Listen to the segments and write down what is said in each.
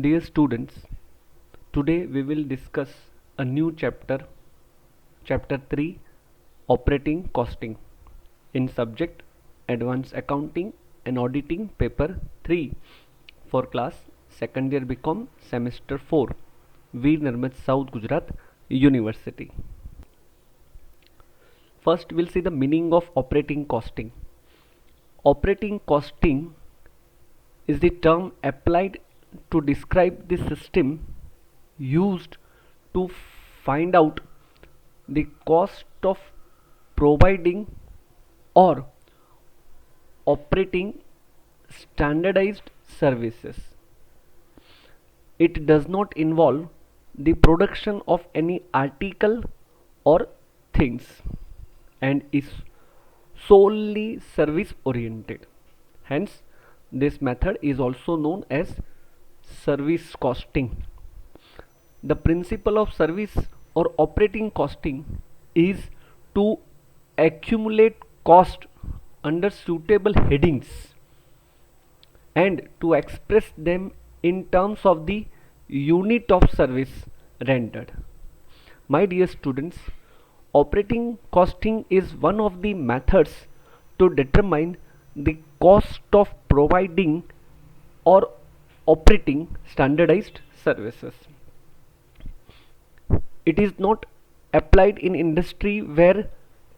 Dear students, today we will discuss a new chapter 3, Operating Costing, in subject Advanced Accounting and Auditing paper 3 for class second year BCom semester 4, Veer Narmad South Gujarat University. First we'll see the meaning of operating costing. Operating costing is the term applied to describe the system used to find out the cost of providing or operating standardized services. It does not involve the production of any article or things and is solely service oriented. Hence, this method is also known as service costing. The principle of service or operating costing is to accumulate cost under suitable headings and to express them in terms of the unit of service rendered. My dear students, operating costing is one of the methods to determine the cost of providing or operating standardized services. It is not applied in industry where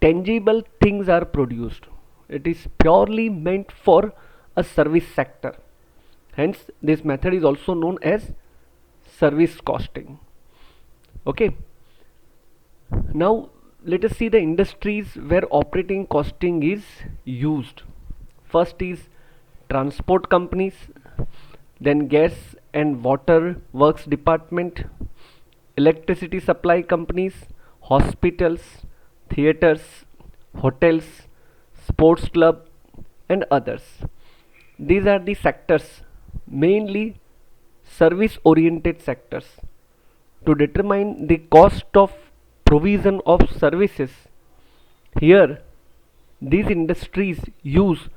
tangible things are produced. It is purely meant for a service sector. Hence, this method is also known as service costing. Okay. Now, let us see the industries where operating costing is used. First is transport companies, then gas and water works department, electricity supply companies, hospitals, theaters, hotels, sports club and others. These are the sectors, mainly service oriented sectors. To determine the cost of provision of services, here these industries use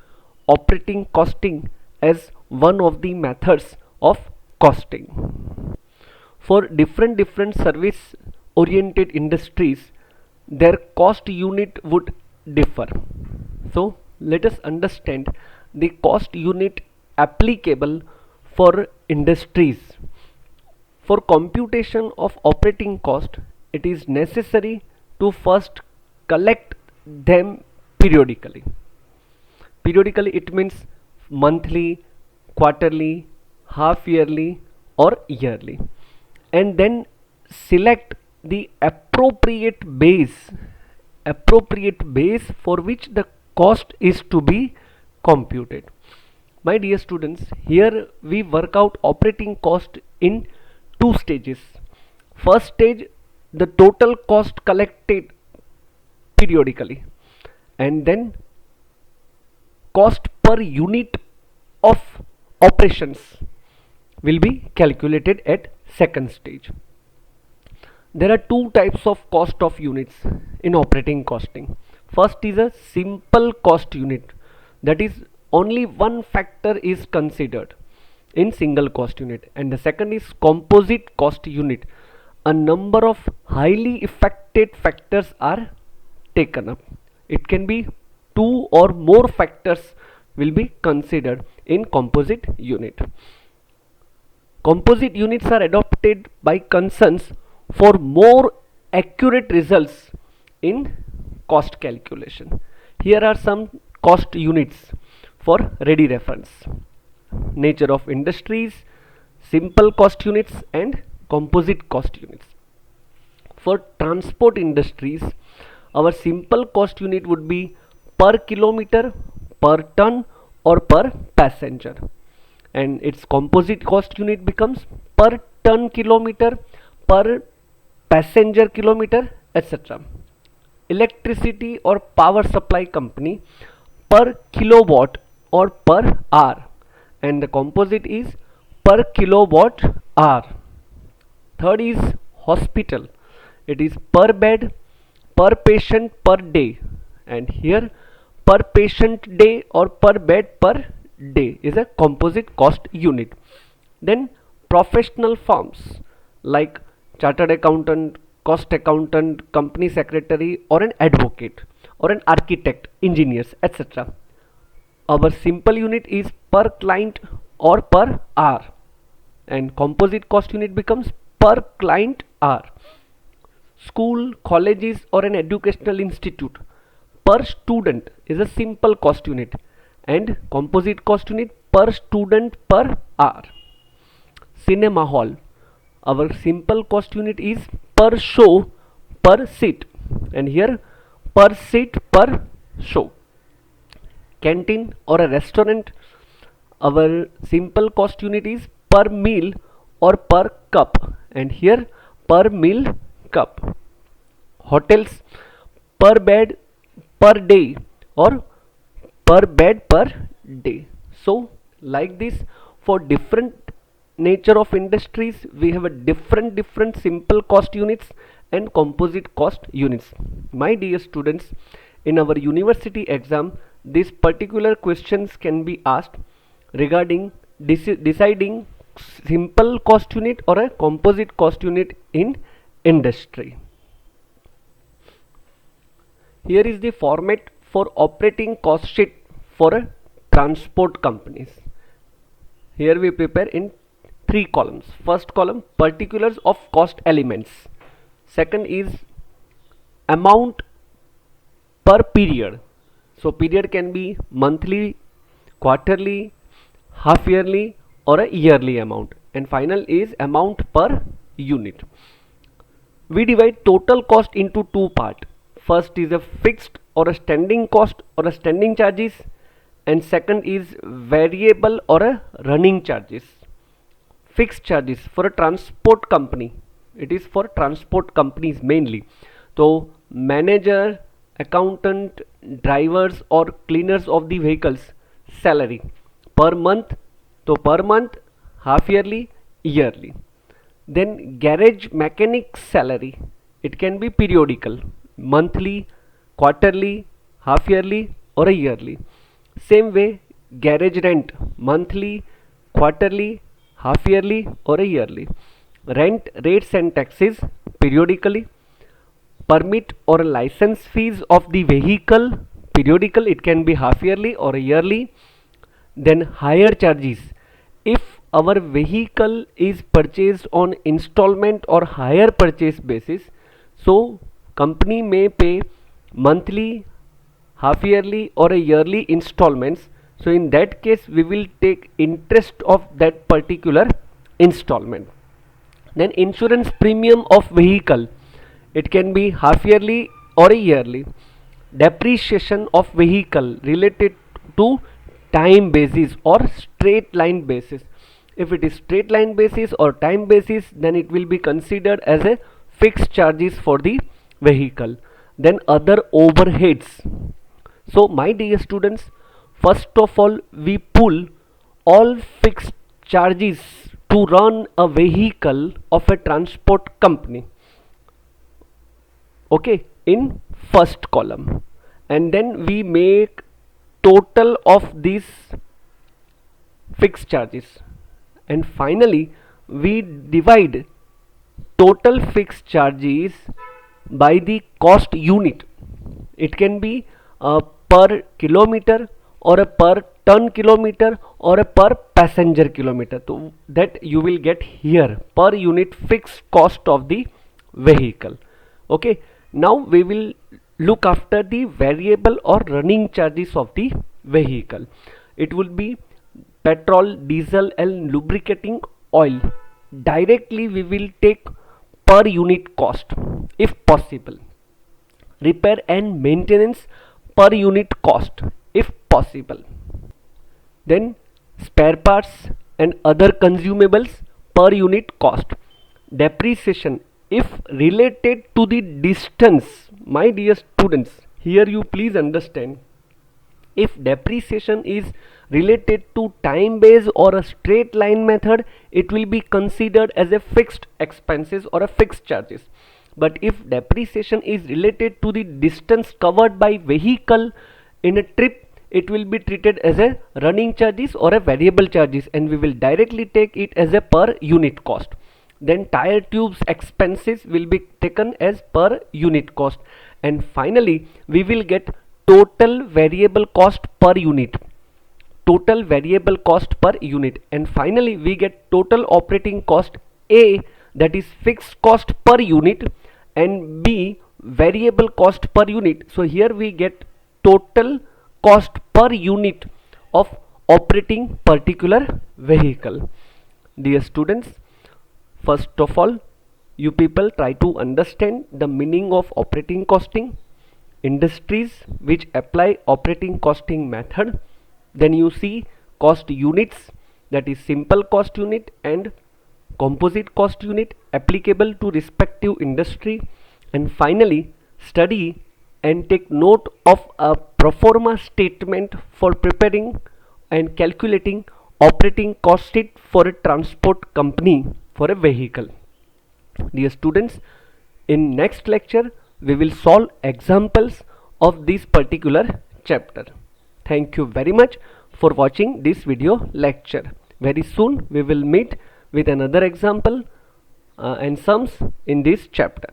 operating costing as one of the methods of costing. For different service oriented industries, their cost unit would differ. So let us understand the cost unit applicable for industries. For computation of operating cost, it is necessary to first collect them periodically. Periodically it means monthly, quarterly, half yearly or yearly, and then select the appropriate base for which the cost is to be computed. My dear students, here we work out operating cost in two stages. First stage, the total cost collected periodically, and then cost per unit of operations will be calculated at second stage. There are two types of cost of units in operating costing. First is a simple cost unit, that is only one factor is considered in single cost unit, and the second is composite cost unit. A number of highly affected factors are taken up. It can be two or more factors will be considered in composite unit. Composite units are adopted by concerns for more accurate results in cost calculation. Here are some cost units for ready reference: nature of industries, simple cost units and composite cost units. For transport industries, our simple cost unit would be per kilometer, per ton or per passenger, and its composite cost unit becomes per ton kilometer, per passenger kilometer, etc. Electricity or power supply company, per kilowatt or per hour, and the composite is per kilowatt hour. Third is hospital. It is per bed, per patient per day, and here per patient day or per bed per day is a composite cost unit. Then professional firms like chartered accountant, cost accountant, company secretary, or an advocate, or an architect, engineers, etc. Our simple unit is per client or per hour, and composite cost unit becomes per client hour. School, colleges, or an educational institute, per student is a simple cost unit, and composite cost unit per student per hour. Cinema hall, our simple cost unit is per show per seat, and here per seat per show. Canteen or a restaurant, our simple cost unit is per meal or per cup, and here per meal cup. Hotels, per bed per day or per bed per day. So like this, for different nature of industries we have a different simple cost units and composite cost units. My dear students, in our university exam these particular questions can be asked regarding deciding simple cost unit or a composite cost unit in industry. Here is the format for operating cost sheet for a transport companies. Here we prepare in 3 columns. First column, particulars of cost elements. Second is amount per period. So period can be monthly, quarterly, half yearly, or a yearly amount. And final is amount per unit. We divide total cost into 2 parts. First is a fixed or a standing cost or a standing charges, and second is variable or a running charges. Fixed charges for a transport company, it is for transport companies mainly. So manager, accountant, drivers or cleaners of the vehicles salary per month, so per month, half yearly, yearly. Then garage mechanic salary, it can be periodical, monthly, quarterly, half yearly, or a yearly. Same way, garage rent, monthly, quarterly, half yearly, or a yearly. Rent rates and taxes, periodically. Permit or license fees of the vehicle, periodical, it can be half yearly or a yearly. Then hire charges, if our vehicle is purchased on installment or hire purchase basis, so company may pay monthly, half yearly, or a yearly installments. So in that case we will take interest of that particular installment. Then insurance premium of vehicle, it can be half yearly or a yearly. Depreciation of vehicle related to time basis or straight line basis. If it is straight line basis or time basis, then it will be considered as a fixed charges for the vehicle. Then other overheads. So my dear students, first of all we pull all fixed charges to run a vehicle of a transport company, okay, in first column, and then we make total of these fixed charges, and finally we divide total fixed charges by the cost unit. It can be per kilometer or a per ton kilometer or a per passenger kilometer. So that you will get here per unit fixed cost of the vehicle. Okay, now we will look after the variable or running charges of the vehicle. It will be petrol, diesel and lubricating oil. Directly we will take per unit cost if possible. Repair and maintenance per unit cost if possible. Then spare parts and other consumables per unit cost. Depreciation if related to the distance. My dear students, here you please understand, if depreciation is related to time based or a straight line method, it will be considered as a fixed expenses or a fixed charges. But if depreciation is related to the distance covered by vehicle in a trip, it will be treated as a running charges or a variable charges, and we will directly take it as a per unit cost. Then tire tubes expenses will be taken as per unit cost, and finally we will get total variable cost per unit, total variable cost per unit, and finally we get total operating cost A, that is fixed cost per unit, and B, variable cost per unit. So here we get total cost per unit of operating particular vehicle. Dear students, first of all, you people try to understand the meaning of operating costing, industries which apply operating costing method. Then you see cost units, that is simple cost unit and composite cost unit applicable to respective industry. And finally, study and take note of a pro forma statement for preparing and calculating operating cost sheet for a transport company for a vehicle. Dear students, in next lecture we will solve examples of this particular chapter. Thank you very much for watching this video lecture. Very soon we will meet with another example and sums in this chapter.